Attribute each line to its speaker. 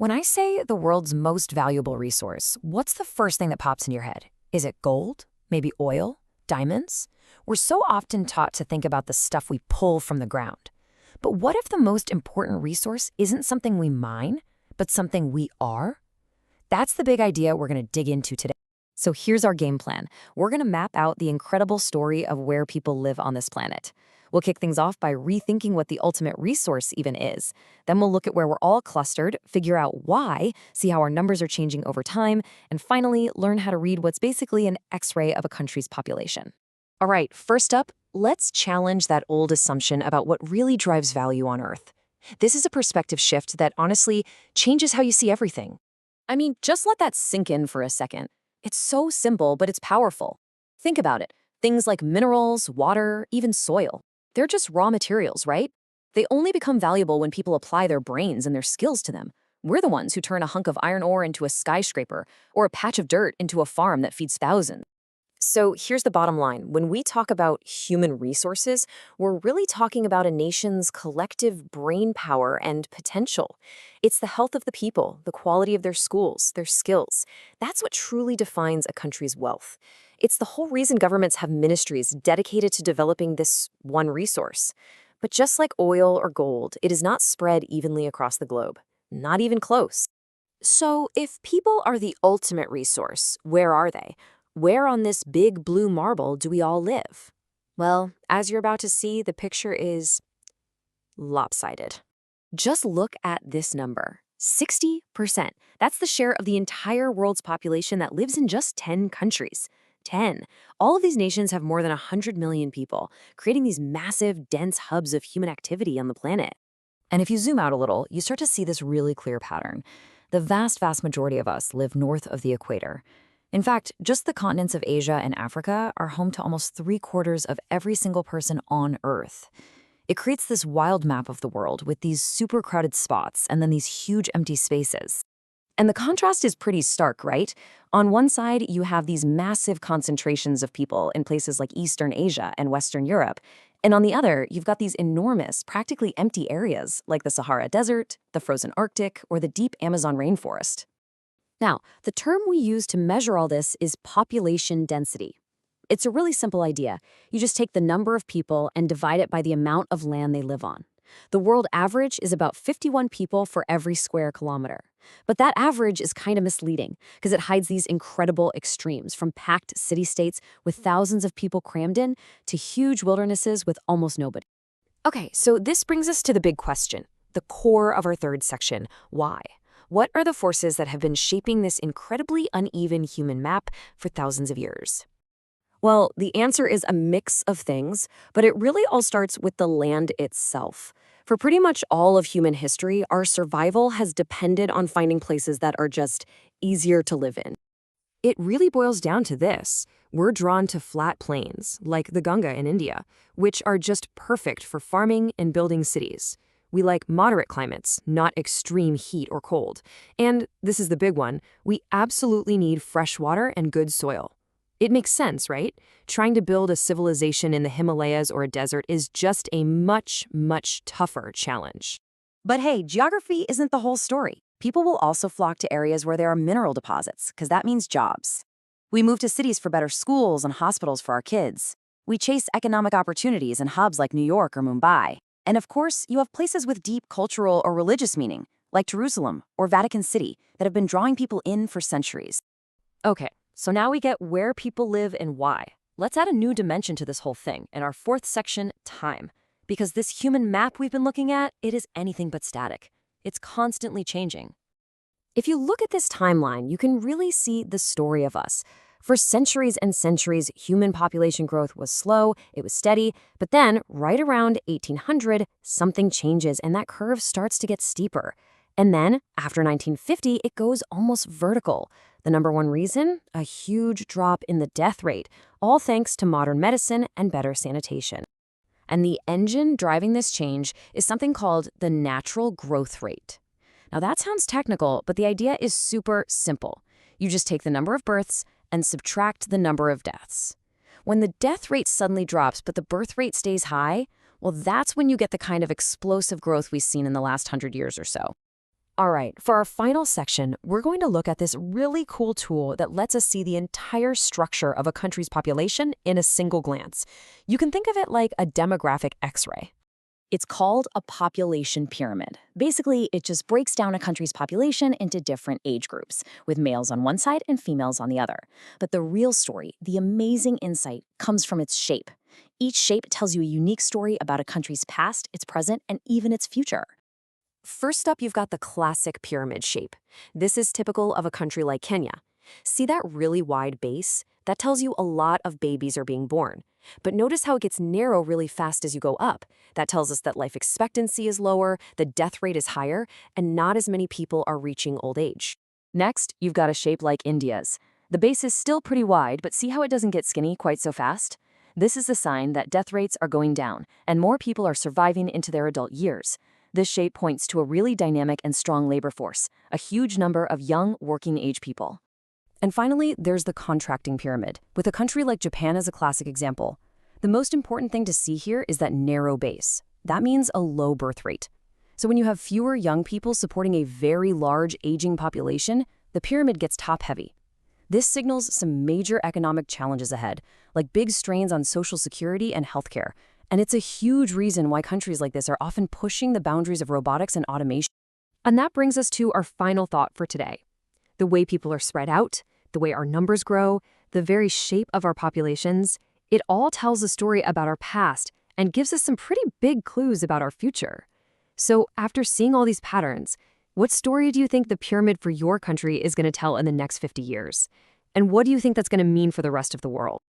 Speaker 1: When I say the world's most valuable resource, what's the first thing that pops in your head? Is it gold? Maybe oil? Diamonds? We're so often taught to think about the stuff we pull from the ground. But what if the most important resource isn't something we mine, but something we are? That's the big idea we're going to dig into today. So here's our game plan. We're going to map out the incredible story of where people live on this planet. We'll kick things off by rethinking what the ultimate resource even is. Then we'll look at where we're all clustered, figure out why, see how our numbers are changing over time, and finally, learn how to read what's basically an X-ray of a country's population. All right, first up, let's challenge that old assumption about what really drives value on Earth. This is a perspective shift that honestly changes how you see everything. I mean, just let that sink in for a second. It's so simple, but it's powerful. Think about it. Things like minerals, water, even soil. They're just raw materials, right? They only become valuable when people apply their brains and their skills to them. We're the ones who turn a hunk of iron ore into a skyscraper or a patch of dirt into a farm that feeds thousands. So here's the bottom line. When we talk about human resources, we're really talking about a nation's collective brain power and potential. It's the health of the people, the quality of their schools, their skills. That's what truly defines a country's wealth. It's the whole reason governments have ministries dedicated to developing this one resource. But just like oil or gold, it is not spread evenly across the globe. Not even close. So if people are the ultimate resource, where are they? Where on this big blue marble do we all live? Well, as you're about to see, the picture is lopsided. Just look at this number, 60%. That's the share of the entire world's population that lives in just 10 countries. 10. All of these nations have more than 100 million people, creating these massive, dense hubs of human activity on the planet. And if you zoom out a little, you start to see this really clear pattern. The vast majority of us live north of the equator. In fact, just the continents of Asia and Africa are home to almost 3/4 of every single person on Earth. It creates this wild map of the world with these super crowded spots and then these huge empty spaces. And the contrast is pretty stark, right? On one side, you have these massive concentrations of people in places like Eastern Asia and Western Europe. And on the other, you've got these enormous, practically empty areas like the Sahara Desert, the frozen Arctic, or the deep Amazon rainforest. Now, the term we use to measure all this is population density. It's a really simple idea. You just take the number of people and divide it by the amount of land they live on. The world average is about 51 people for every square kilometer. But that average is kind of misleading because it hides these incredible extremes, from packed city-states with thousands of people crammed in to huge wildernesses with almost nobody. Okay, so this brings us to the big question, the core of our third section: why? What are the forces that have been shaping this incredibly uneven human map for thousands of years? Well, the answer is a mix of things, but it really all starts with the land itself. For pretty much all of human history, our survival has depended on finding places that are just easier to live in. It really boils down to this. We're drawn to flat plains, like the Ganga in India, which are just perfect for farming and building cities. We like moderate climates, not extreme heat or cold. And this is the big one, we absolutely need fresh water and good soil. It makes sense, right? Trying to build a civilization in the Himalayas or a desert is just a much tougher challenge. But hey, geography isn't the whole story. People will also flock to areas where there are mineral deposits, because that means jobs. We move to cities for better schools and hospitals for our kids. We chase economic opportunities in hubs like New York or Mumbai. And of course, you have places with deep cultural or religious meaning, like Jerusalem or Vatican City, that have been drawing people in for centuries. Okay, so now we get where people live and why. Let's add a new dimension to this whole thing in our fourth section, time. Because this human map we've been looking at, it is anything but static. It's constantly changing. If you look at this timeline, you can really see the story of us. For centuries and centuries, human population growth was slow, it was steady, but then, right around 1800, something changes and that curve starts to get steeper. And then, after 1950, it goes almost vertical. The number one reason? A huge drop in the death rate, all thanks to modern medicine and better sanitation. And the engine driving this change is something called the natural growth rate. Now that sounds technical, but the idea is super simple. You just take the number of births and subtract the number of deaths. When the death rate suddenly drops but the birth rate stays high, well, that's when you get the kind of explosive growth we've seen in the last 100 years or so. All right, for our final section, we're going to look at this really cool tool that lets us see the entire structure of a country's population in a single glance. You can think of it like a demographic X-ray.
Speaker 2: It's called a population pyramid. Basically, it just breaks down a country's population into different age groups, with males on one side and females on the other. But the real story, the amazing insight, comes from its shape. Each shape tells you a unique story about a country's past, its present, and even its future.
Speaker 1: First up, you've got the classic pyramid shape. This is typical of a country like Kenya. See that really wide base? That tells you a lot of babies are being born. But notice how it gets narrow really fast as you go up. That tells us that life expectancy is lower, the death rate is higher, and not as many people are reaching old age. Next, you've got a shape like India's. The base is still pretty wide, but see how it doesn't get skinny quite so fast? This is a sign that death rates are going down, and more people are surviving into their adult years. This shape points to a really dynamic and strong labor force, a huge number of young, working-age people. And finally, there's the contracting pyramid, with a country like Japan as a classic example. The most important thing to see here is that narrow base. That means a low birth rate. So when you have fewer young people supporting a very large aging population, the pyramid gets top-heavy. This signals some major economic challenges ahead, like big strains on social security and healthcare. And it's a huge reason why countries like this are often pushing the boundaries of robotics and automation. And that brings us to our final thought for today. The way people are spread out, the way our numbers grow, the very shape of our populations, it all tells a story about our past and gives us some pretty big clues about our future. So after seeing all these patterns, what story do you think the pyramid for your country is going to tell in the next 50 years? And what do you think that's going to mean for the rest of the world?